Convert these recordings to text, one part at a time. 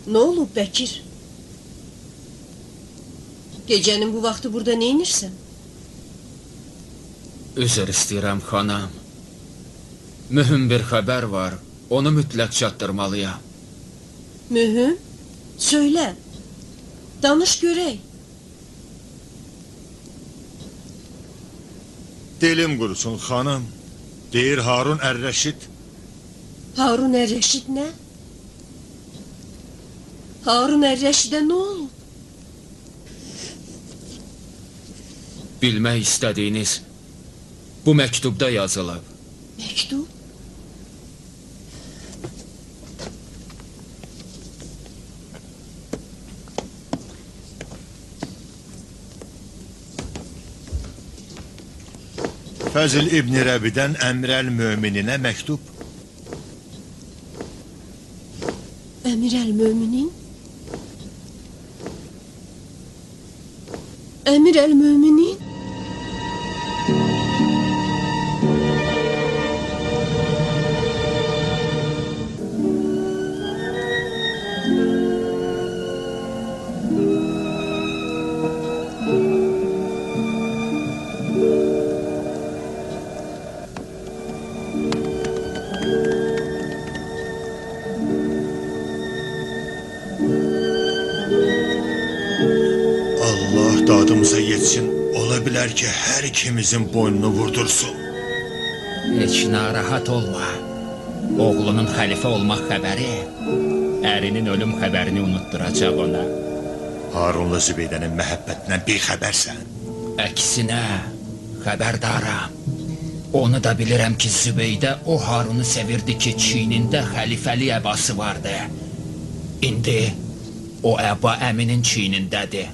Ne olub Bekir? Gecenin bu vaxtı burada neynirsən? Üzr istəyirəm xanım. Mühüm bir xəbər var. Onu mütləq çatdırmalıyam. Mühüm? Söylə. Danış görək. Dilim qurusun xanım. Deyir Harun Ər-Rəşid. Harun Ər-Rəşid nə? Harun Ər-Rəşidə nə olub? Bilmək istədiyiniz bu məktubda yazılıb. Məktub? Fəzl İbn Rəbidən Əmrəl-Mömininə məktub. Əmir-əl-Möminin? Əmir-əl-Möminin? Dadımıza yetsin, ola bilər ki, hər ikimizin boynunu vurdursun. Heç narahat olma. Oğlunun xəlifə olmaq xəbəri, ərinin ölüm xəbərini unutturacaq ona. Harunla Zübeydənin məhəbbətindən bir xəbərsən. Əksinə, xəbərdaram. Onu da bilirəm ki, Zübeydə o Harunu sevirdi ki, çiynində xəlifəli əbası vardı. İndi o əba əminin çiynindədir.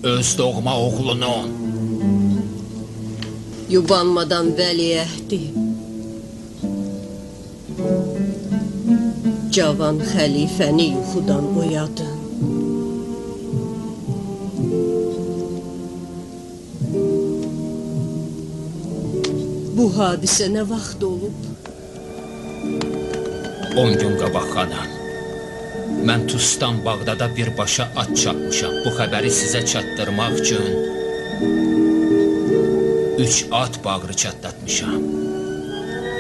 Öz doğma oğlunun. Yubanmadan vəliəhdi. Cavan xəlifəni yuxudan oyadın. Bu hadisə nə vaxt olub? 10 gün qabaq xanım. Mən Tustan Bağdada birbaşa at çapmışam. Bu xəbəri sizə çatdırmaq üçün 3 at bağrı çatlatmışam.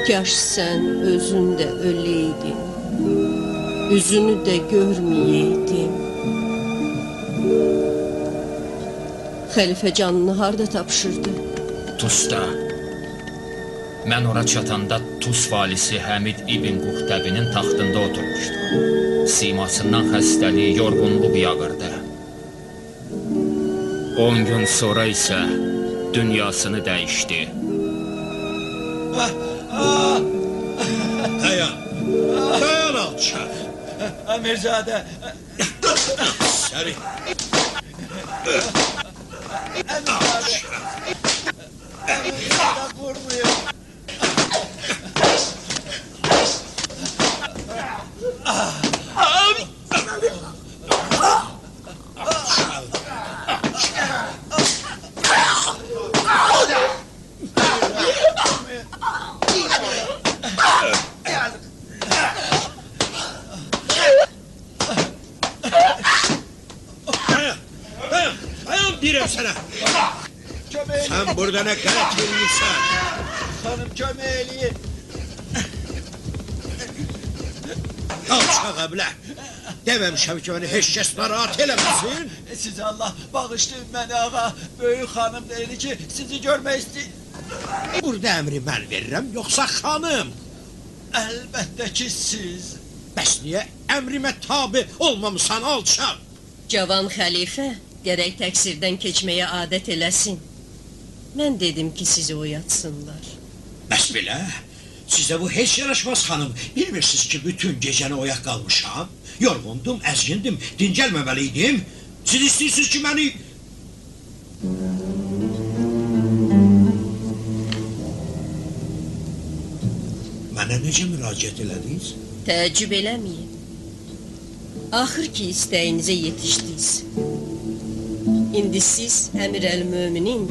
Kaş sən özün də öləydin, üzünü də görməyəydin. Xəlifə canını harda tapşırdı? Tusda. Mən ora çatanda Tus valisi Həmid İbn Quhtəbinin taxtında oturmuşdu. Simasından xəstəliyi, yorğunluq yağırdı. 10 gün sonra isə dünyasını dəyişdi. Dayan, dayan alçaq. Amirzade. Səni Amirzade. Amirzade vurmayın. dayan deyirəm sənə. Kömək Sən burada nə qələt eləyirsən? Xanım kömək eləyin. Alçaq əblə. Deməmişəm ki, məni heç kəs narahat eləməsin. Sizi Allah bağışlayın məni ağa. Böyük xanım dedi ki sizi görmək istəyir. Burada əmri mən verirəm, yoxsa xanım? Əlbəttə ki siz. Bəs niyə əmrimə tabi olmamısan alçaq? Cavan xəlifə gərək təqsirdən keçməyə adət eləsin. Mən dedim ki, sizi oyatsınlar. Bəs belə? Sizə bu heç yaraşmaz xanım. Bilmirsiniz ki, bütün gecəni oyaq qalmışam. Yorğundum, əzgindim, dincəlməməliydim. Siz istəyirsiniz ki, məni... Mənə necə müraciət elədiniz? Təəccüb eləməyin. Axır ki, istəyinizə yetişdiniz. İndi siz Əmir əl-Möminin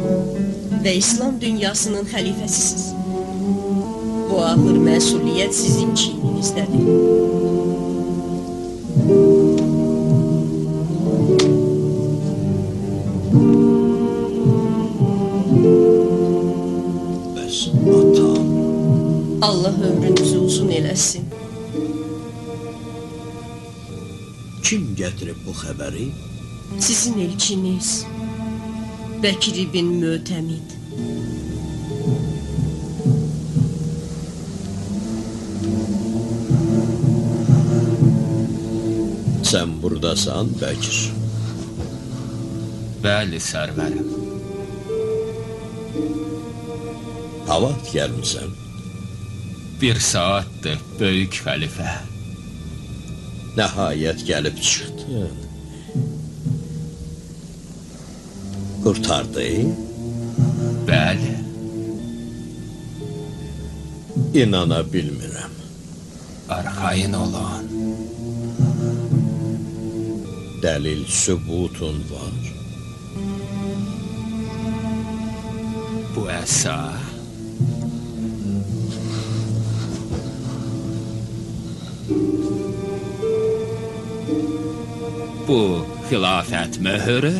və İslam dünyasının xəlifəsisiniz. Bu ağır məsuliyyət sizin çiyninizdədir. Bəs atam... Allah ömrünüzü uzun eləsin. Kim gətirib bu xəbəri? Sizin elçiniz Bəkir ibn Mötəmid. Sən buradasan, Bəkir. Bəli, sərvərim. Havad gəlmisən. Bir saatdır, böyük xəlifə. Nəhayət gəlib çıxdın. Qurtardı. Bəli, İnana bilmirəm. arxayın olun. Dəlil, sübutun var. Bu əsa bu xilafət möhrü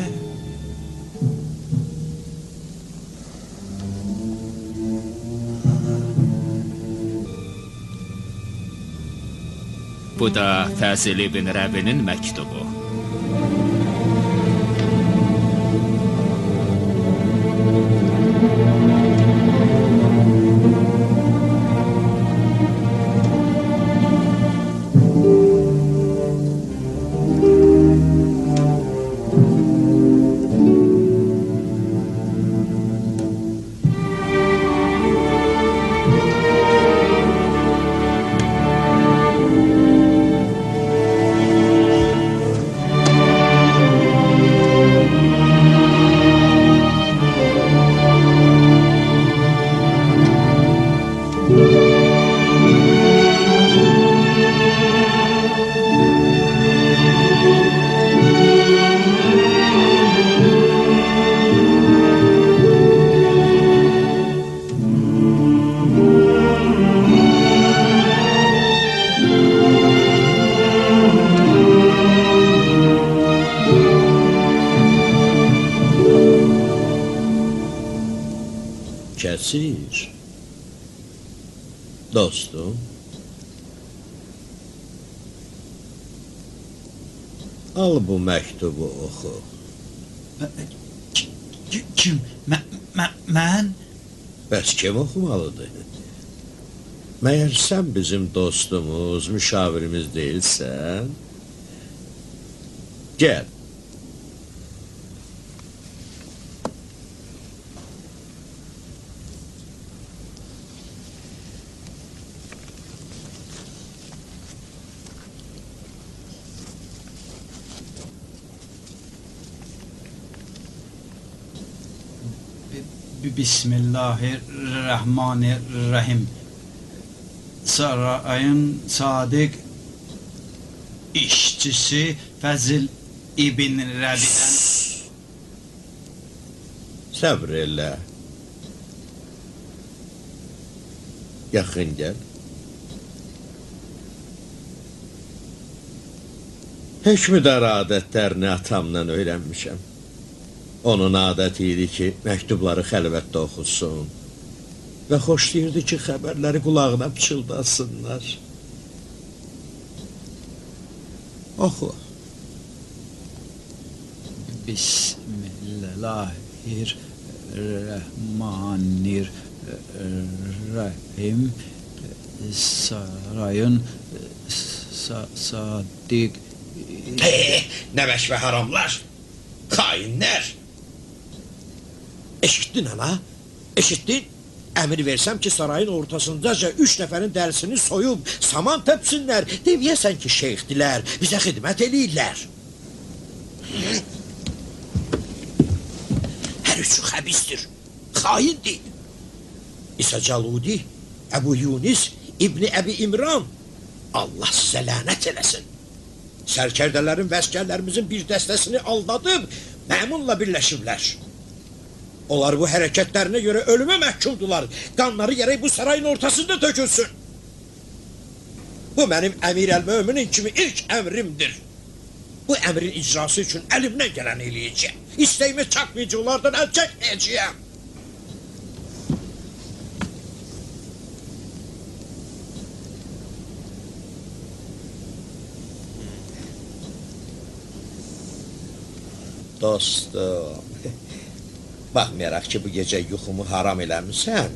bu da Fəzil ibn Rəbinin məktubu. Kəsir. Dostum. Al bu məktubu oxu. Kim? Mən? Bəs kim oxumalıdır? Məyər sən bizim dostumuz, müşavirimiz deyilsən? Gəl. Bismillahirrahmanirrahim. Sarayın sadiq işçisi Fəzil İbn Rəbi'dən Səbr elə. Yaxın gəl. Hökmüdar adətlərini atamdan öyrənmişəm. Onun adəti idi ki, məktubları xəlvətdə oxusun və xoşlayırdı ki, xəbərləri qulağına pıçıldasınlar. Oxu. Bismillahirrahmanirrahim. Sarayın sadiq Nə bəş və haramlar, xainlər. Eşitdin hala, eşitdin? Əmir versəm ki, sarayın ortasındaca 3 nəfərin dərisini soyub, saman təpsinlər, deməyəsən ki, şeyxdilər, bizə xidmət eləyirlər. Hər üçü xəbisdir, xaindir. İsa Caludi, Əbu Yunis, İbni Əbi İmran, Allah sizə lənət eləsin. Sərkərdələrin və əskərlərimizin bir dəstəsini aldadıb, məmunla birləşiblər. Onlar bu hərəkətlərinə görə ölümə məhkumdular. Qanları gərək bu sarayın ortasında tökülsün. Bu mənim əmir əl-möminin kimi ilk əmrimdir. Bu əmrin icrası üçün əlimdən gələn eləyəcəm. İstəyimə çatmayıcı onlardan əl çəkməyəcəyəm. Dostum, baxmayaraq ki, bu gecə yuxumu haram eləmişsən,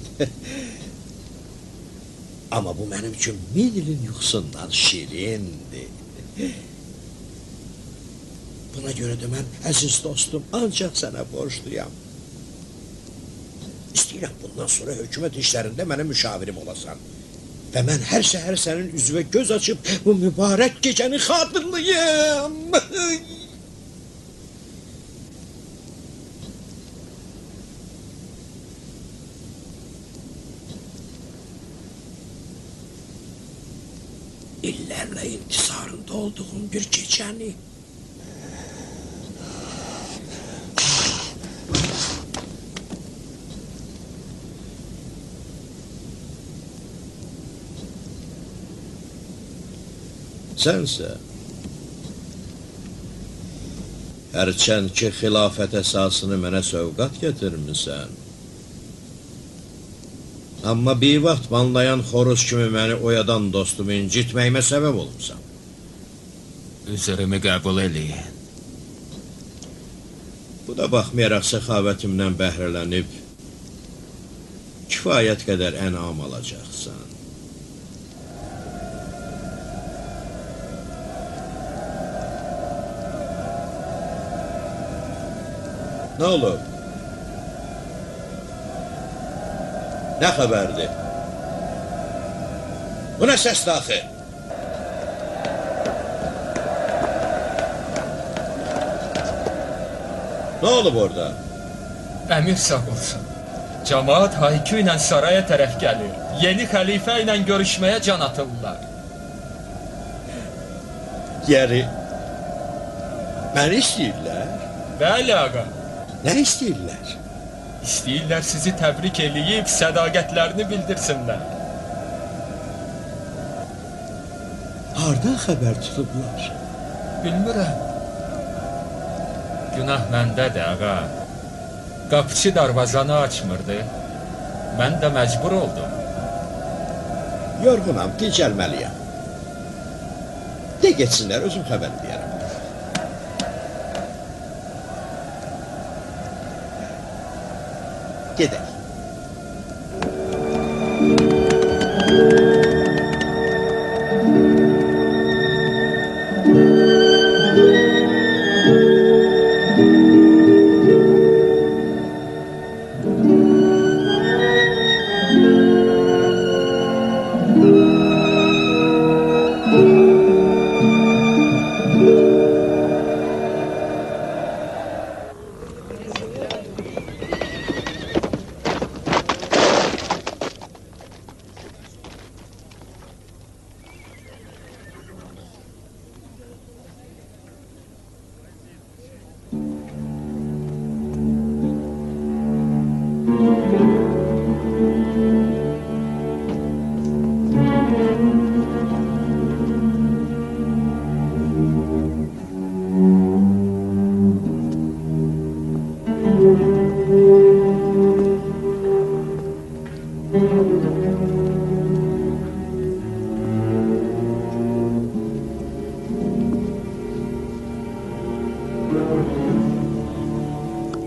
amma bu mənim üçün 1000 ilin yuxusundan şirindir. Buna görə də mən, əziz dostum, ancaq sənə borcluyam. İstəyirəm bundan sonra hökumət işlərində mənim müşavirim olasan. Və mən hər səhər sənin üzvə göz açıb bu mübarək gecəni xatırlayım. İllərlə intisarında olduğum bir gecəni. Sənsə, hərçənd ki, xilafət əsasını mənə sövqat getirmişsən, amma bir vaxt banlayan xoruz kimi məni oyadan dostumu incitməyimə səbəb olmuşsan. Üzrümü qəbul eləyin. Bu da baxmayaraq səxavətimdən bəhrələnib, kifayət qədər ənam alacaqsan. Nə olub? Nə xəbərdir? Bu nə səs daxı? Nə olub orada? Əmir sağ olsun. Cəmaat haykü ilə saraya tərəf gəlir. Yeni xəlifə ilə görüşməyə can atırlar. Yeri məni istəyirlər? Bəli, ağa. Nə istəyirlər? İstəyirlər sizi təbrik eləyib, sədaqətlərini bildirsinlər. Hardan xəbər tutublar? Bilmirəm. Günah məndədir, ağa. Qapıçı darvazanı açmırdı. Mən də məcbur oldum. Yorğunam, dincəlməliyəm. De geçsinlər, özüm xəbər deyərəm. Gedək.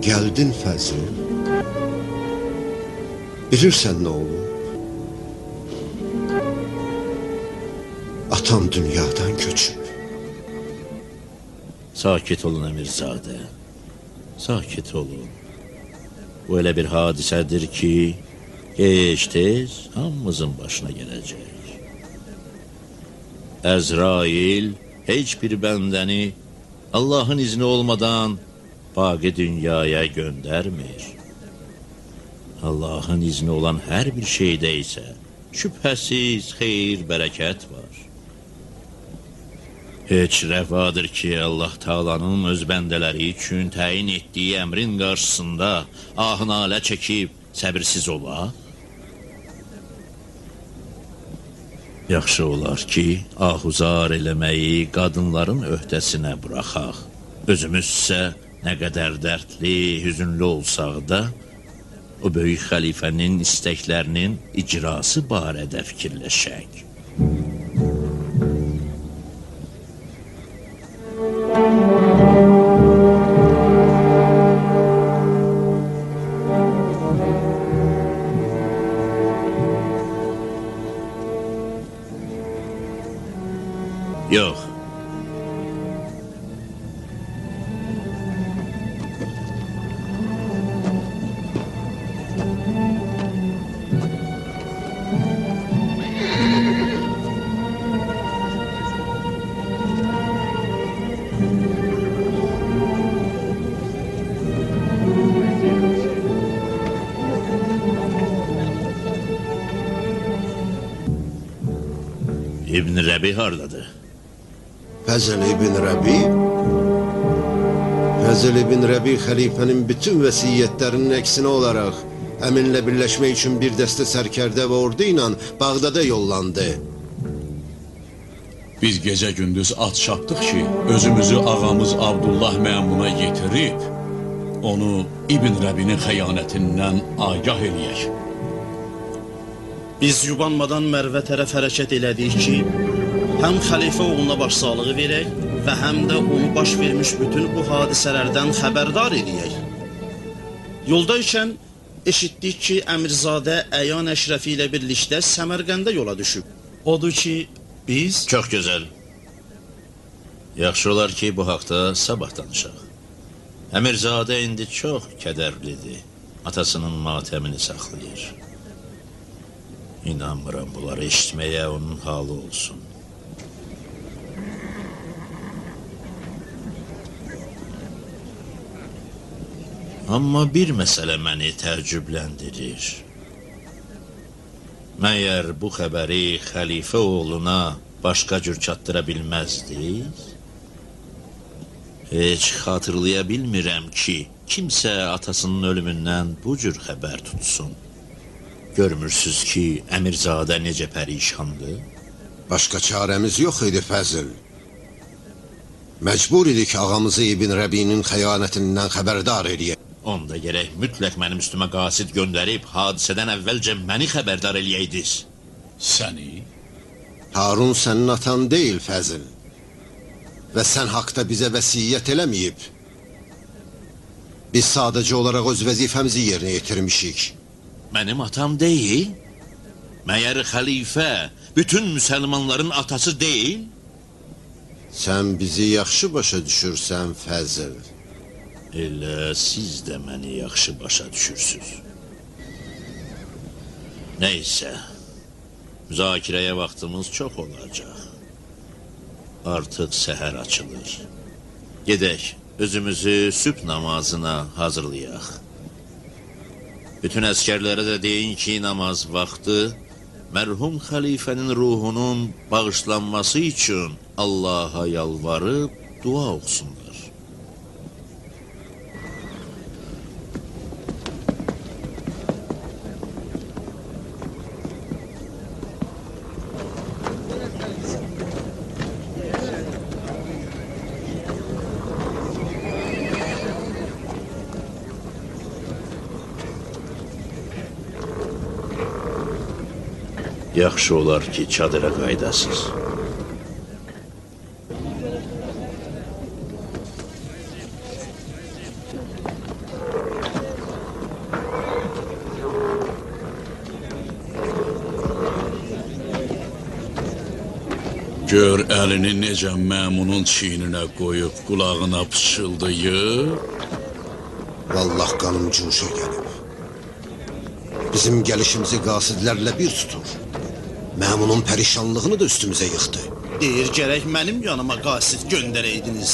Gəldin Fəzil. Bilirsən nə olub? Atam dünyadan köçüb. Sakit olun Əmirzadə. Sakit olun. Bu elə bir hadisədir ki, gec tez hamımızın başına gələcək. Əzrail heç bir bəndəni Allahın izni olmadan baqi dünyaya göndərmir. Allahın izni olan hər bir şeydə isə şübhəsiz xeyir, bərəkət var. Heç rəvadır ki, Allah Taala'nın öz bəndələri üçün təyin etdiyi əmrin qarşısında ah-nalə çəkib səbirsiz ola? Yaxşı olar ki, ahuzar eləməyi qadınların öhdəsinə buraxaq. Özümüzsə nə qədər dərdli, hüzünlü olsaq da, o böyük xəlifənin istəklərinin icrası barədə fikirləşək. Yox. İbn Rəbi hardadır? Fəzl ibn Rəbi? Fəzl ibn Rəbi xəlifənin bütün vəsiyyətlərinin əksinə olaraq əminlə birləşmək üçün bir dəstə sərkərdə və ordu ilə Bağdada yollandı. Biz gecə gündüz at çapdıq ki, özümüzü ağamız Abdullah məmuna yetirib, onu İbn Rəbinin xəyanətindən agah eləyək. Biz yubanmadan Mərvə tərəf hərəkət elədik ki, həm xəlifə oğluna başsağlığı verək və həm də onu baş vermiş bütün bu hadisələrdən xəbərdar eləyək. Yolda ikən eşitdik ki, Əmirzadə Əyan Əşrəfi ilə birlikdə Səmərqəndə yola düşüb. Odur ki, biz... Çox gözəl. Yaxşı olar ki, bu haqda sabah danışaq. Əmirzadə indi çox kədərlidir. Atasının matəmini saxlayır. İnanmıram bunları eşitməyə onun halı olsun. Amma bir məsələ məni təəccübləndirir. Məyər bu xəbəri xəlifə oğluna başqa cür çatdıra bilməzdiniz? Heç xatırlaya bilmirəm ki, kimsə atasının ölümündən bu cür xəbər tutsun. Görmürsüz ki, Əmirzadə necə pərişandır? Başqa çarəmiz yox idi Fəzl. Məcbur idik ağamızı İbn Rəbinin xəyanətindən xəbərdar eləyək. Onda gərək mütləq mənim üstümə qasid göndərib, hadisədən əvvəlcə məni xəbərdar eləyəydiniz. Səni? Harun sənin atan deyil Fəzl. Və sən haqda bizə vəsiyyət eləməyib. Biz sadəcə olaraq öz vəzifəmizi yerinə yetirmişik. Mənim atam deyil? Məyər xəlifə bütün müsəlmanların atası deyil? Sən bizi yaxşı başa düşürsən Fəzl. Elə siz də məni yaxşı başa düşürsünüz. Neysə, müzakirəyə vaxtımız çox olacaq. Artıq səhər açılır. Gedək, özümüzü sübh namazına hazırlayaq. Bütün əskərlərə də deyin ki, namaz vaxtı mərhum xəlifənin ruhunun bağışlanması üçün Allaha yalvarıb dua oxusunlar. Yaxşı olar ki, çadıra qaydasız. Gör əlini necə məmunun çiyninə qoyub qulağına pıçıldayır. Vallah qanım cuşa gəlib. Bizim gəlişimizi qasidlərlə bir tutur. Məmunun pərişanlığını da üstümüzə yıxdı. Deyir gərək mənim yanıma qasid göndərəydiniz.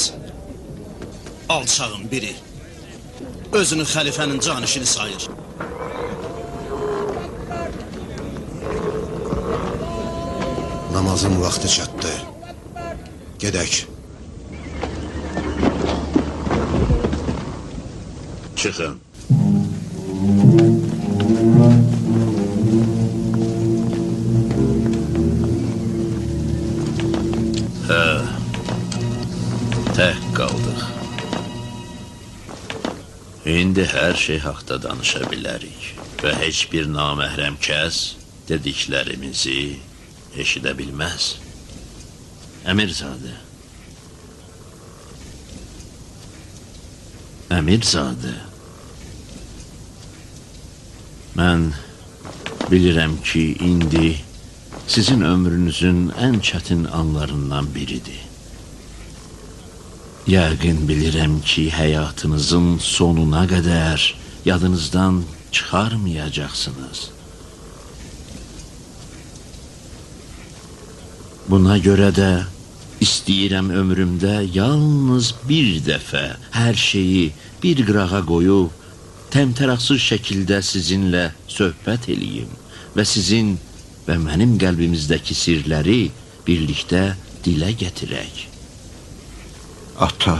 Alçağın biri. Özünü xəlifənin canişini sayır. Namazın vaxtı çatdı. Gedək. Çıxın. Tək qaldıq. İndi hər şey haqda danışa bilərik və heç bir naməhrəm kəs dediklərimizi eşidə bilməz. Əmirzadə. Əmirzadə. Mən bilirəm ki, indi sizin ömrünüzün ən çətin anlarından biridir. Yəqin bilirəm ki, həyatınızın sonuna qədər yadınızdan çıxarmayacaqsınız. Buna görə də istəyirəm ömrümdə yalnız bir dəfə hər şeyi bir qırağa qoyub, təmtəraqsız şəkildə sizinlə söhbət eləyim və sizin və mənim qəlbimizdəki sirləri birlikdə dilə gətirək. Ata.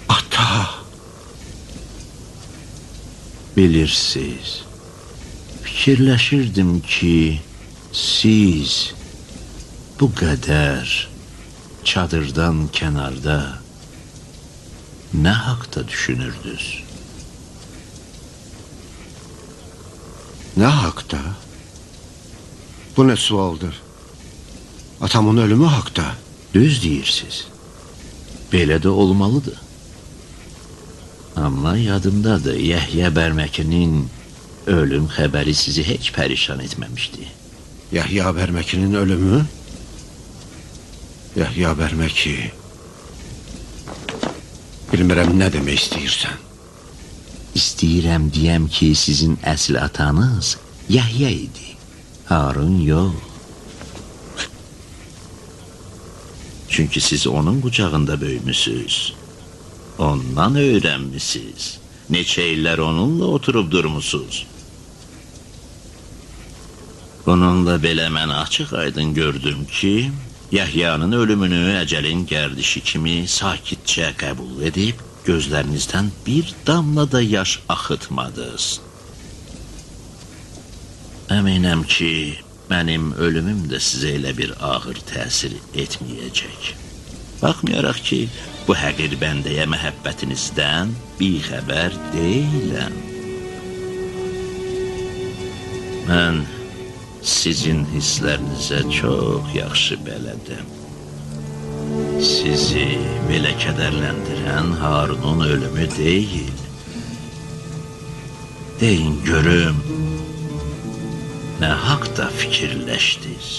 Ata. Bilirsiniz, fikirləşirdim ki, siz bu qədər çadırdan kənarda nə haqda düşünürdünüz? Nə haqda? Bu nə sualdır? Atamın ölümü haqda. Düz deyirsiniz. Belə də olmalıdır. Amma yadımdadır, Yəhyə Bərməkinin ölüm xəbəri sizi heç pərişan etməmişdi. Yəhya Bərməkinin ölümü? Yəhya Bərməki. Bilmirəm nə demək istəyirsən. İstəyirəm deyəm ki, sizin əsl atanız Yəhyə idi. Harun yox. Çünki siz onun qucağında böyümüsünüz. Ondan öyrənmişsiniz. Neçə illər onunla oturub durmusunuz. Bununla belə mən açıq aydın gördüm ki, Yəhyanın ölümünü əcəlin gərdişi kimi sakitcə qəbul edib, gözlərinizdən bir damla da yaş axıtmadınız. Əminəm ki, mənim ölümüm də sizə elə bir ağır təsir etməyəcək. Baxmayaraq ki, bu həqir bəndəyə məhəbbətinizdən bixəbər deyiləm. Mən sizin hisslərinizə çox yaxşı bələdəm. Sizi belə kədərləndirən Harunun ölümü deyil. Deyin görüm, nə haqda fikirləşdiniz?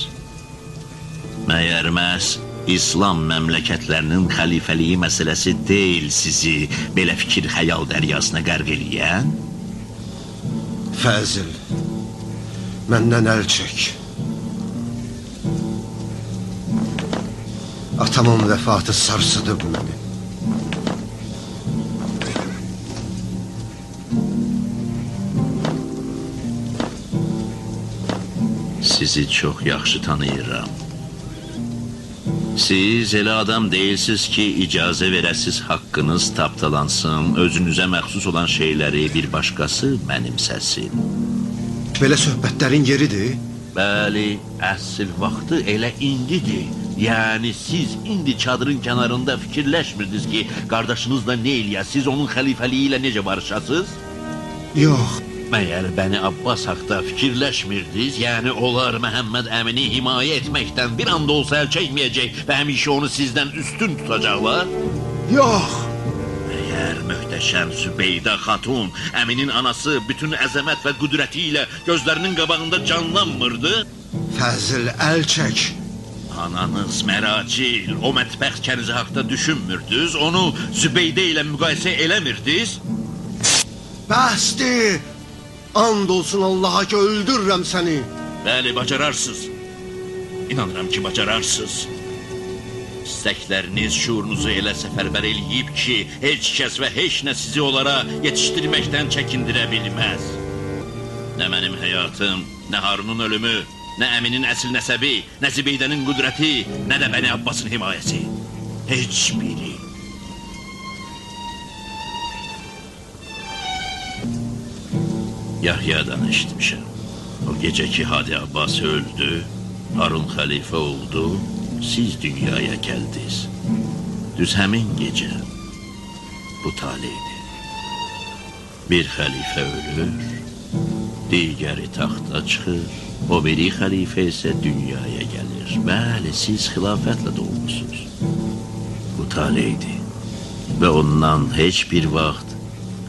Məyər məhz İslam məmləkətlərinin xəlifəliyi məsələsi deyil sizi belə fikir-xəyal dəryasına qərq eləyən? Fəzil, məndən əl çək. Atamın vəfatı sarsıdıb məni. Sizi çox yaxşı tanıyıram. Siz elə adam deyilsiz ki, icazə verəsiz haqqınız tapdalansın, özünüzə məxsus olan şeyləri bir başqası mənimsəsin. Belə söhbətlərin yeridir. Bəli, əsl vaxtı elə indidir. Yəni, siz indi çadırın kənarında fikirləşmirdiniz ki, qardaşınızla nə eləyəsiz, onun xəlifəliyi ilə necə barışasız? Yox, Məyər Bəni Abbas haqda fikirləşmirdiniz? Yəni onlar Məhəmməd əmini himayə etməkdən bir anda olsa əl çəkməyəcək və həmişə onu sizdən üstün tutacaqlar? Yox. Məyər möhtəşəm Sübeydə xatun, əminin anası bütün əzəmət və qüdrəti ilə gözlərinin qabağında canlanmırdı? Fəzl, əl çək. Ananız Məracil, o mətbəx kənizi haqda düşünmürdünüz, onu Sübeydə ilə müqayisə eləmirdiniz? Bəsdir. And olsun Allaha ki, öldürürəm səni. Bəli, bacararsınız. İnanıram ki, bacararsınız. İstəkləriniz şuurunuzu elə səfərbər eləyib ki, heç kəs və heç nə sizi onlara yetişdirməkdən çəkindirə bilməz. Nə mənim həyatım, nə Harunun ölümü, nə əminin əsil nəsəbi, nə Zibeydənin qüdrəti, nə də Bəni Abbasın himayəsi. Heç biri. Yahyadan eşitmişəm. O gecə ki, Hadi Abbas öldü, Harun xəlifə oldu, siz dünyaya gəldiniz. Düz həmin gecə bu taleydi. Bir xəlifə ölür, digəri taxta çıxır, o biri xəlifə isə dünyaya gəlir. Bəli, siz xilafətlə doğmuşsunuz. Bu taleydi və ondan heç bir vaxt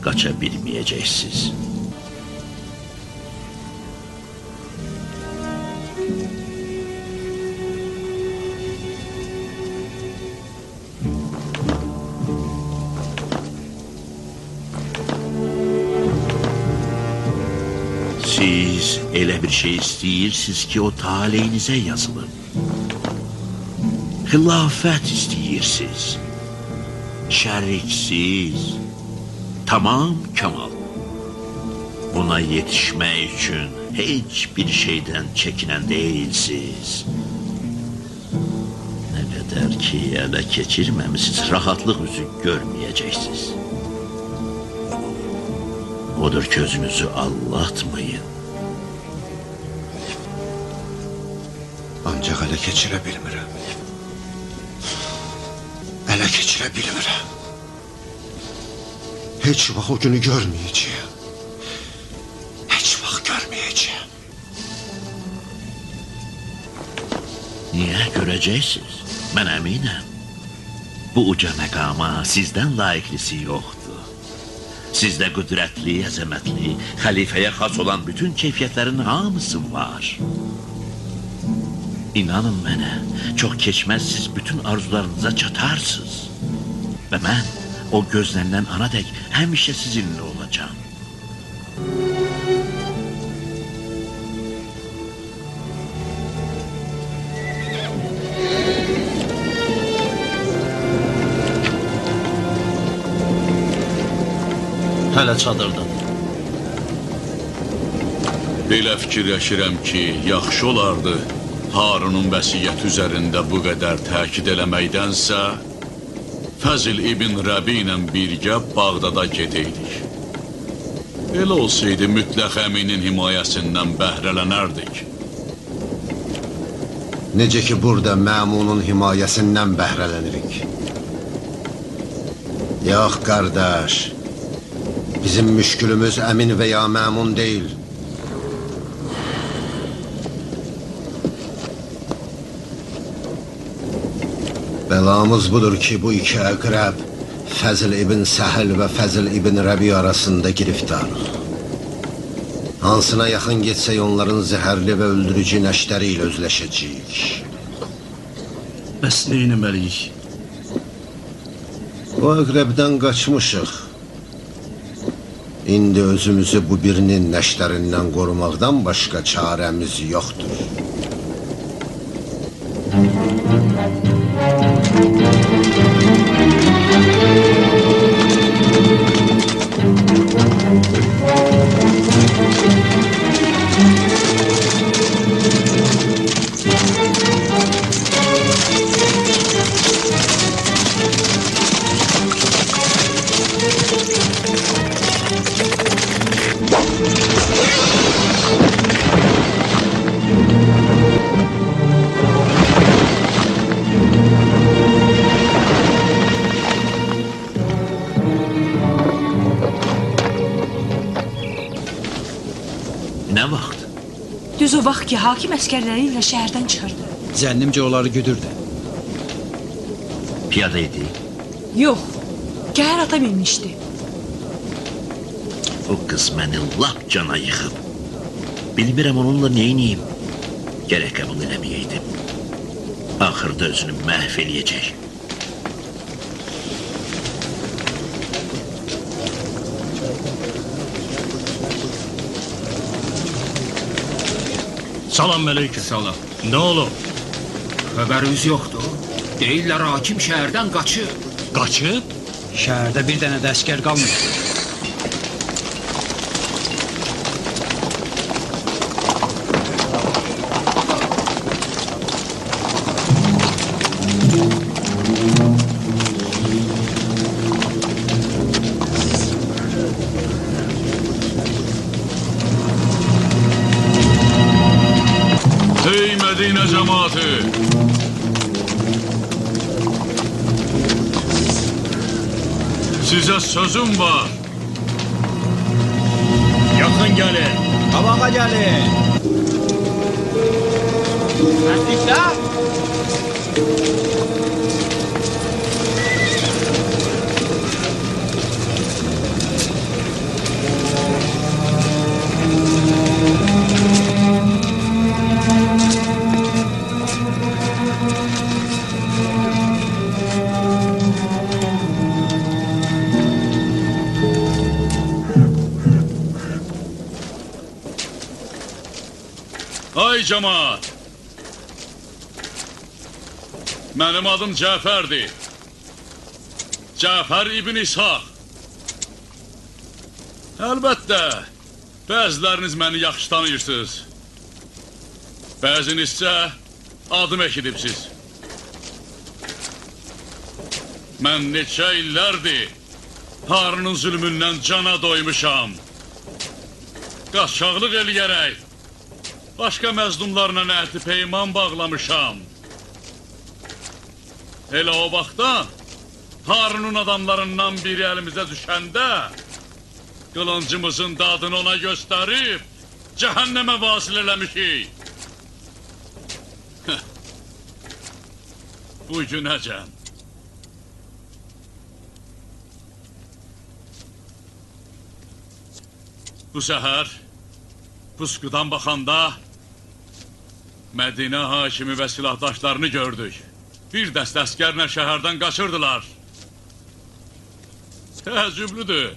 qaça bilməyəcəksiniz. Siz elə bir şey istəyirsiniz ki, o taleyinizə yazılır. Xilafət istəyirsiniz. Şəriksiz. Tamam kamal. Buna yetişmək üçün heç bir şeydən çəkinən deyilsiniz. Nə qədər ki, ələ keçirməmisiniz, rahatlıq üzü görməyəcəksiniz. Odur ki, özünüzü allatmayın. Ancaq ələ keçirə bilmirəm. Ələ keçirə bilmirəm. Heç vaxt o günü görməyəcəyəm. Heç vaxt görməyəcəyəm. Niyə görəcəksiniz? Mən əminəm. Bu uca məqama sizdən layiqlisi yoxdur. Sizdə qüdrətli, əzəmətli, xəlifəyə xas olan bütün keyfiyyətlərin hamısı var. İnanın mənə, çox keçməz siz bütün arzularınıza çatarsınız. Və mən o gözlənilən ana dək həmişə sizinlə olacağım. Hələ çadırdadır. Belə fikirləşirəm ki, yaxşı olardı Harunun vəsiyyəti üzərində bu qədər təkid eləməkdənsə Fəzl ibn Rəbi ilə birgə Bağdada gedəydik. Elə olsaydı mütləq əminin himayəsindən bəhrələnərdik. Necə ki, burada Məmunun himayəsindən bəhrələnirik. Yox, qardaş. Bizim müşkülümüz əmin və ya məmun deyil. Bəlamız budur ki, bu iki əqrəb Fəzl ibn Səhəl və Fəzl ibn Rəbi arasında giriftarıq. Hansına yaxın getsək onların zəhərli və öldürücü nəşləri ilə özləşəcəyik. Bəs nə etməliyik? O əqrəbdən qaçmışıq. İndi özümüzü bu birinin nəşlərindən qorumaqdan başqa çarəmiz yoxdur. Nə vaxt? Düz o vaxt ki, hakim əskərləri ilə şəhərdən çıxırdı. Zənnimcə onları güdürdü. Piyada idi. Yox, gəhər ata minmişdi. O qız məni lap cana yıxıb. Bilmirəm onunla neyniyim. Gərək qəbul eləməyəydim. Axırda özünü məhv eləyəcək. Salam əleykum. Salam. Nə olub? Xəbərimiz yoxdur. Deyirlər hakim şəhərdən qaçıb. Qaçıb? Şəhərdə bir dənə də əskər qalmır. Ey Medine cemaati! Size sözüm var. Yaxın gəlin. Qabağa gəlin. Mərdiklər! Ay cemaat! Mənim adım Cəfərdir. Cəfər İbn İshaq. Əlbəttə, bəziləriniz məni yaxşı tanıyırsınız. Bəzinizsə adım eşidibsiz. Mən neçə illərdir Harunun zülmündən cana doymuşam. Qaçaqlıq eləyərək başqa məzlumlarla əhd-i peyman bağlamışam. Elə o vaxtdan Harunun adamlarından biri əlimizə düşəndə qılıncımızın dadını ona göstərib cəhənnəmə vasil eləmişik. Bu günəcən. Bu səhər puskudan baxanda Mədinə hakimi və silahdaşlarını gördük. Bir dəstə əskərlə şəhərdən qaçırdılar. Təəccüblüdür.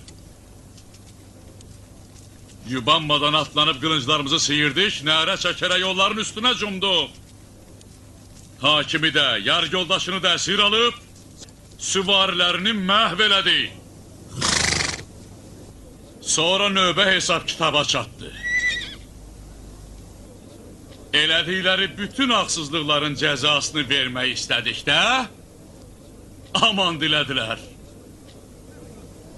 Yubanmadan atlanıb qılınclarımızı sıyırdık, nərə çəkərək yolların üstünə cumduq. Hakimi də, yar yoldaşını da əsir alıb, süvarilərini məhv elədik. Sonra növbə hesab kitaba çatdı. Elədikləri bütün haqsızlıqların cəzasını vermək istədikdə aman dilədilər.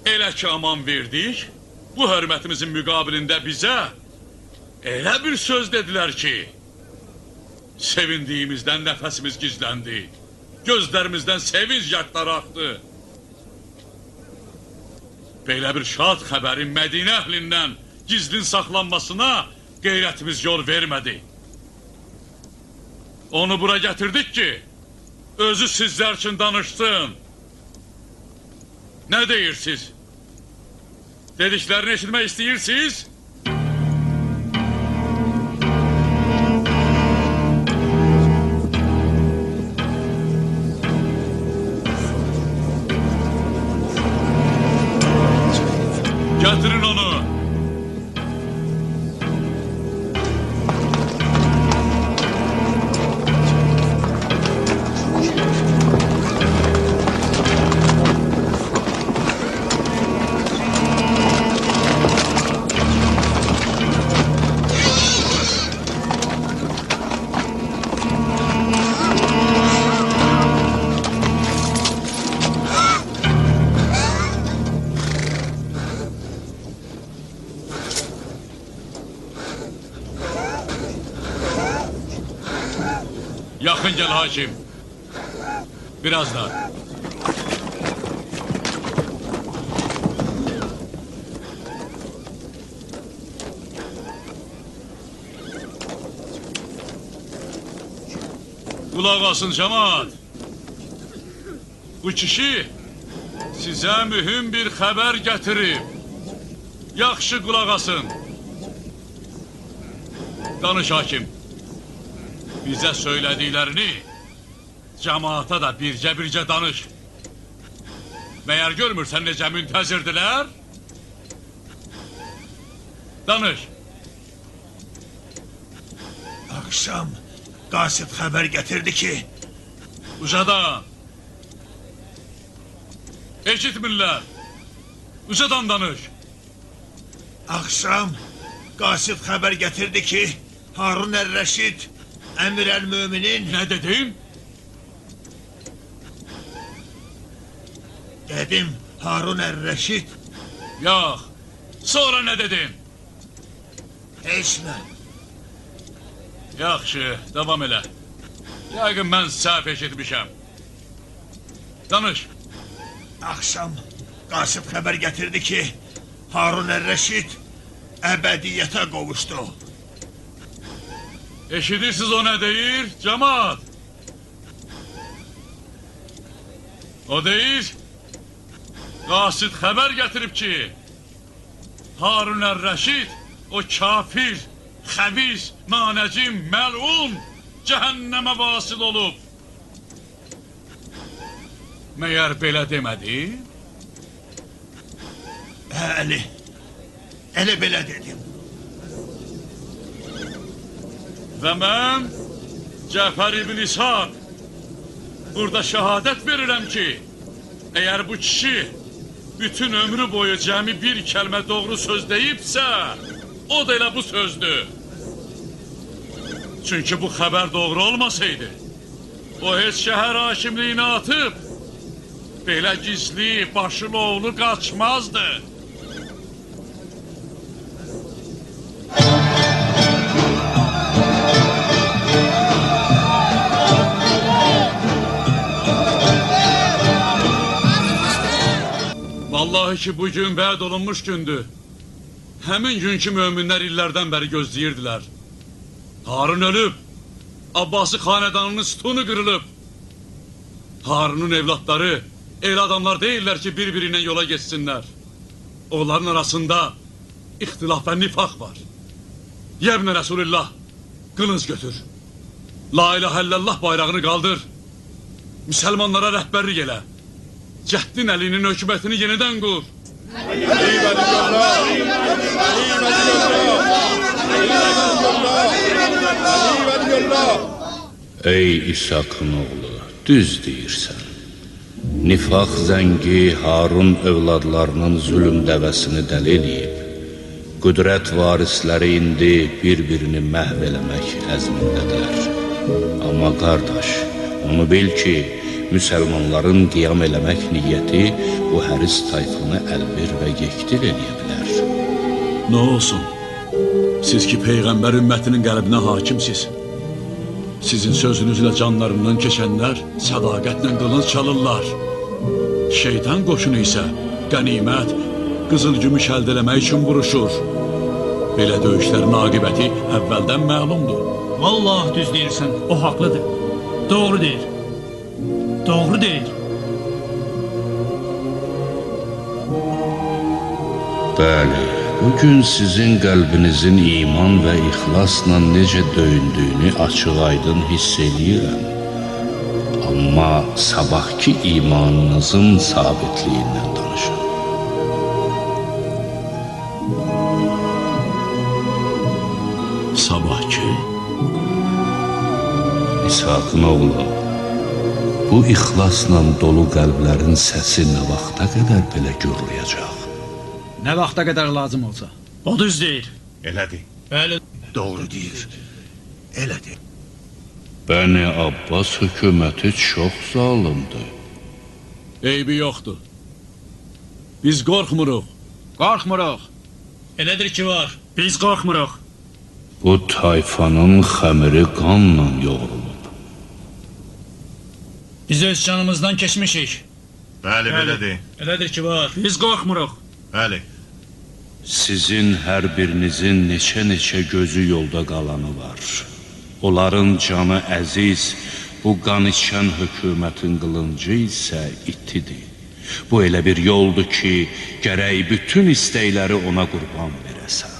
Elə ki aman verdik, bu hörmətimizin müqabilində bizə elə bir söz dedilər ki, sevindiyimizdən nəfəsimiz gizləndi, gözlərimizdən sevinç yaşları axdı. Belə bir şad xəbərin Mədinə əhlindən gizlin saxlanmasına qeyrətimiz yol vermədi. Onu bura gətirdik ki, özü sizlər üçün danışsın. Nə deyirsiniz? Dediklərini eşitmək istəyirsiniz? Gətirin onu. Yakın gel hakim. Biraz daha. Qulaq asın cəmaat. Bu kişi sizə mühüm bir xəbər gətirib. Yaxşı qulaq asın. Danış hakim. Bizə söylədiklərini cəmaata da bircə danış. Məyər görmürsən necə müntəzirdirlər? Danış. Akşam qasid xəbər gətirdi ki, Ucadan. Eşitmirlər. Ucadan danış. Akşam qasid xəbər gətirdi ki, Harun Ər-Rəşid Əmir əl-Möminin... Nə dedin? Dedim, Harun Ər-Rəşid... Yox, sonra nə dedin? Heç nə. Yaxşı, davam elə. Yəqin mən səhv eşitmişəm. Danış. Akşam qasid xəbər gətirdi ki, Harun Ər-Rəşid əbədiyyətə qovuşdu. Eşidirsiniz o nə deyir, cəmaat? O deyir, qasid xəbər gətirib ki, Harun Ər-Rəşid o kafir, xəbis, nanəcim, məlun cəhənnəmə vasil olub. Məyər belə demədi? Bəli, elə belə dedim. Və mən Cəfər ibn İshaq burada şəhadət verirəm ki, əgər bu kişi bütün ömrü boyu cəmi bir kəlmə doğru söz deyibsə, o da elə bu sözdür. Çünki bu xəbər doğru olmasaydı, o heç şəhər hakimliyini atıb, belə gizli, başılı oğlu qaçmazdı. Vallahi ki, bugün vəd olunmuş gündür. Həmin günkü möminlər illərdən bəri gözləyirdilər. Harun ölüb, Abbasi xanedanının sütunu qırılıb. Harunun evlatları elə adamlar deyirlər ki, bir-birinə yola geçsinlər. Onların arasında ixtilaf və nifaq var. Yəbnə Resulillah, qılınc götür. La ilahə illallah bayrağını qaldır. Müsəlmanlara rəhbərlik elə. Cəhdin əlinin hökumətini yenidən qur. Ey İshakın oğlu, düz deyirsən. Nifaq zəngi Harun övladlarının zülüm dəvəsini dəli eləyib. Qüdrət varisləri indi bir-birini məhv eləmək əzmindədirlər. Amma qardaş, onu bil ki, müsəlmanların qiyam eləmək niyyəti bu həris tayfanı əlbir və yekdir eləyə bilər. Nə olsun? Siz ki, Peyğəmbər ümmətinin qəlbinə hakimsiz. Sizin sözünüzlə canlarından keçənlər sədaqətlə qılınc çalırlar. Şeytan qoşunu isə qənimət, qızıl gümüş əldə eləmək üçün vuruşur. Belə döyüşlərin aqibəti əvvəldən məlumdur. Vallahi düz deyirsən, o haqlıdır. Doğru deyir. Doğru deyir. Bəli, bugün sizin qəlbinizin iman və ixlasla necə döyündüyünü açıq-aydın hiss eləyirəm. Amma sabahki imanınızın sabitliyindən danışın. Sabahki? İshakın oğlu, bu ixlasla dolu qəlblərin səsi nə vaxta qədər belə gürləyəcək? Nə vaxta qədər lazım olsa. O düz deyir. Elədir. Bəli. Doğru deyir. Elədir. Bəni Abbas hökuməti çox zalimdir. Eybi yoxdur. Biz qorxmuruq. Qorxmuruq. Elədir ki var. Biz qorxmuruq. Bu tayfanın xəmiri qanla yoğrulub. Biz öz canımızdan keçmişik. Bəli, belədir. Elədir ki var. Biz qorxmuruq. Bəli. Sizin hər birinizin neçə-neçə gözü yolda qalanı var. Onların canı əziz, Bu qan içən hökumətin qılıncı isə itidir. Bu elə bir yoldur ki, gərək bütün istəkləri ona qurban verəsən.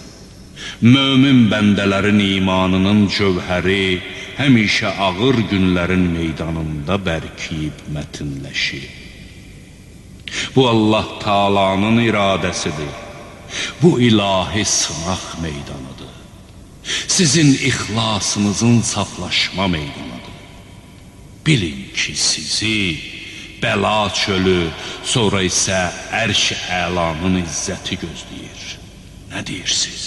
Mömin bəndələrin imanının cövhəri həmişə ağır günlərin meydanında bərkiyib mətinləşir. Bu Allah Taala'nın iradəsidir. Bu ilahi sınaq meydanıdır. Sizin ixlasınızın saflaşma meydanıdır. Bilin ki, sizi bəla çölü, sonra isə ərş-i əlanın izzəti gözləyir. Nə deyirsiniz?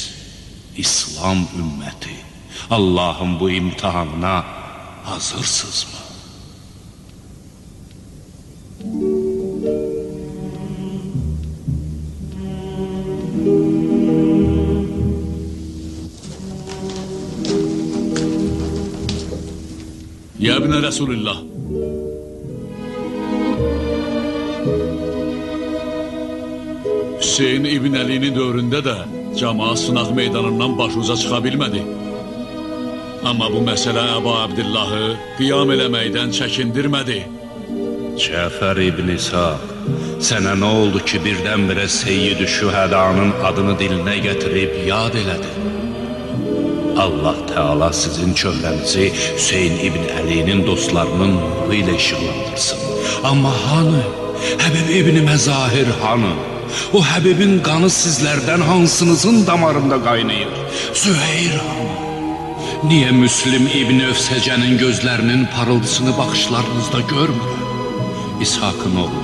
İslam ümməti, Allahın bu imtihanına hazırsınızmı? Ya ibn Resulullah, Hüseyin İbn Əli'nin dövründə də cəmaat sınaq meydanından başuca çıxa bilmədi. Amma bu məsələ Əbu Abdillahı qiyam eləməkdən çəkindirmədi. Cəfər İbn İshaq, sənə nə oldu ki, birdən-birə Seyyid-i Şühədanın adını dilinə gətirib yad elədin? Allah Teala sizin çöhrənizi Hüseyin İbn Əlinin dostlarının nuru ilə işıqlandırsın. Amma hanı? Həbib İbn Məzahir hanı? O Həbibin qanı sizlərdən hansınızın damarında qaynayır? Züheyr hanı? Niyə Müslim İbn Övsəcənin gözlərinin parıldısını baxışlarınızda görmürəm? İshakın oğlu,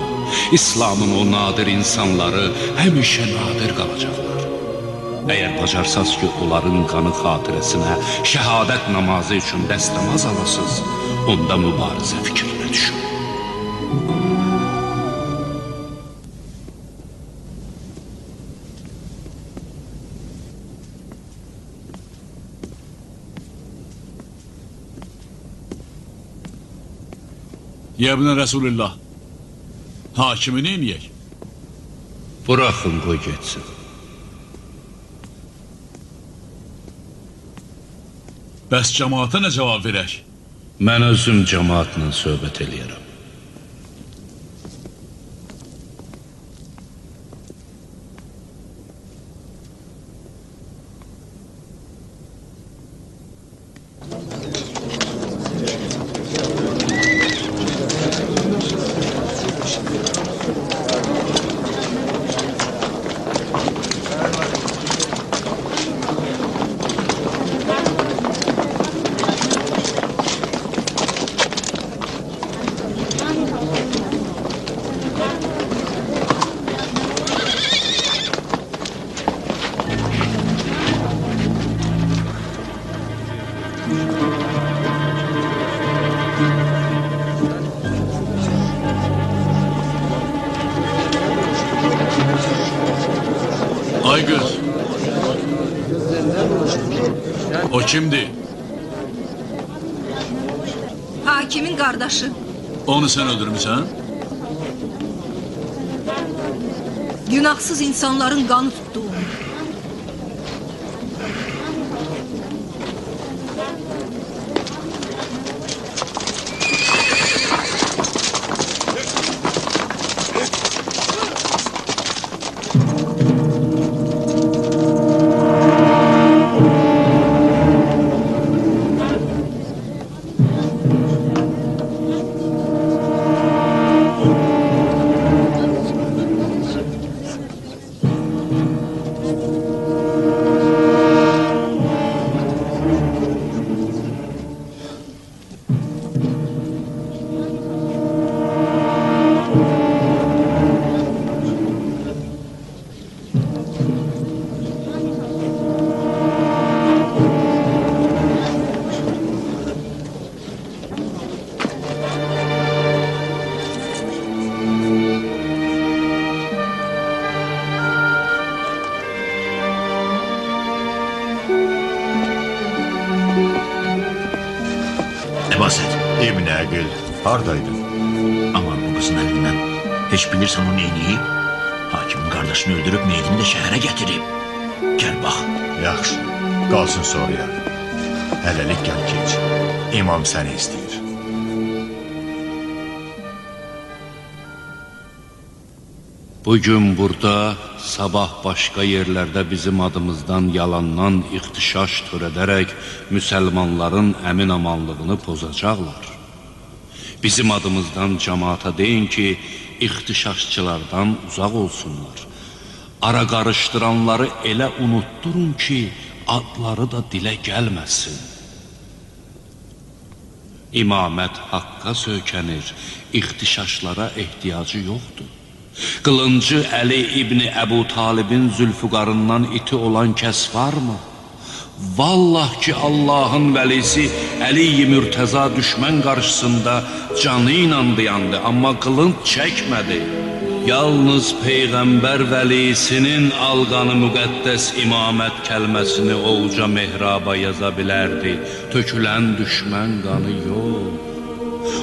İslamın o nadir insanları həmişə nadir qalacaqlar. Əgər bacarsaz ki, onların qanı xatirəsinə şəhadət namazı üçün dəstəmaz alasınız, onda mübarizə fikrinə düşün. Ya ibn Resulullah, hakimi neyniyək? Buraxın, qoy getsin. Bəs cəmaata nə cavab verək? Mən özüm cəmaatla söhbət eləyərəm. Ay qız, o kimdir? Hakimin qardaşı. Onu sən öldürmüsən? Günahsız insanların qanı tutdu onu. Əbaset, İbn Əqil, haradaydın? aman bu qızın əlindən heç bilirsən o neyniyib? Hakimin qardaşını öldürüb meydini də şəhərə gətirib. Gəl bax. Yaxşı, qalsın sonraya. Hələlik gəl keç. İmam səni istəyir. Bugün burada, sabah başqa yerlərdə bizim adımızdan yalandan ixtişaş törədərək müsəlmanların əmin-amanlığını pozacaqlar. Bizim adımızdan cəmaata deyin ki, ixtişaşçılardan uzaq olsunlar. Ara qarışdıranları elə unutturun ki, adları da dilə gəlməsin. İmamət haqqa söykənir, ixtişaşlara ehtiyacı yoxdur. Qılıncı Əli İbni Əbu Talibin Zülfüqarından iti olan kəs varmı? Vallah ki, Allahın vəlisi Əli-i Mürtəza düşmən qarşısında canı ilə dayandı, amma qılınc çəkmədi. Yalnız Peyğəmbər vəlisinin alqanı müqəddəs imamət kəlməsini ovuca mehraba yaza bilərdi. Tökülən düşmən qanı yox.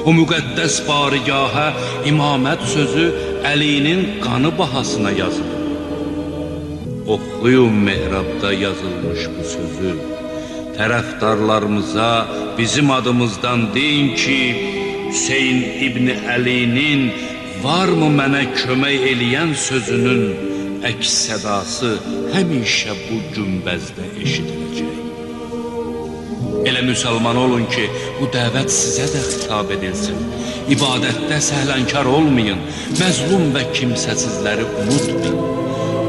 O müqəddəs barigahə imamət sözü Əlinin qanı bahasına yazılır. Oxuyun mehrabda yazılmış bu sözü. Tərəfdarlarımıza bizim adımızdan deyin ki, Hüseyin İbni Əlinin varmı mənə kömək eləyən sözünün əks sədası həmişə bu günbəzdə eşidiləcək. Elə müsəlman olun ki, bu dəvət sizə də xitab edilsin. İbadətdə səhlənkar olmayın, məzlum və kimsəsizləri unutmayın.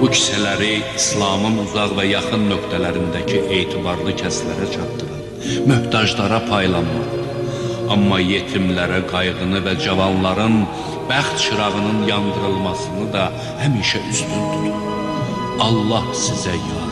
Bu kisələri İslamın uzaq və yaxın nöqtələrindəki etibarlı kəslərə çatdırın, möhtaclara paylanmalıdır. Amma yetimlərə qayğını və cavanların bəxt çırağının yandırılmasını da həmişə üstün tutun. Allah sizə yar.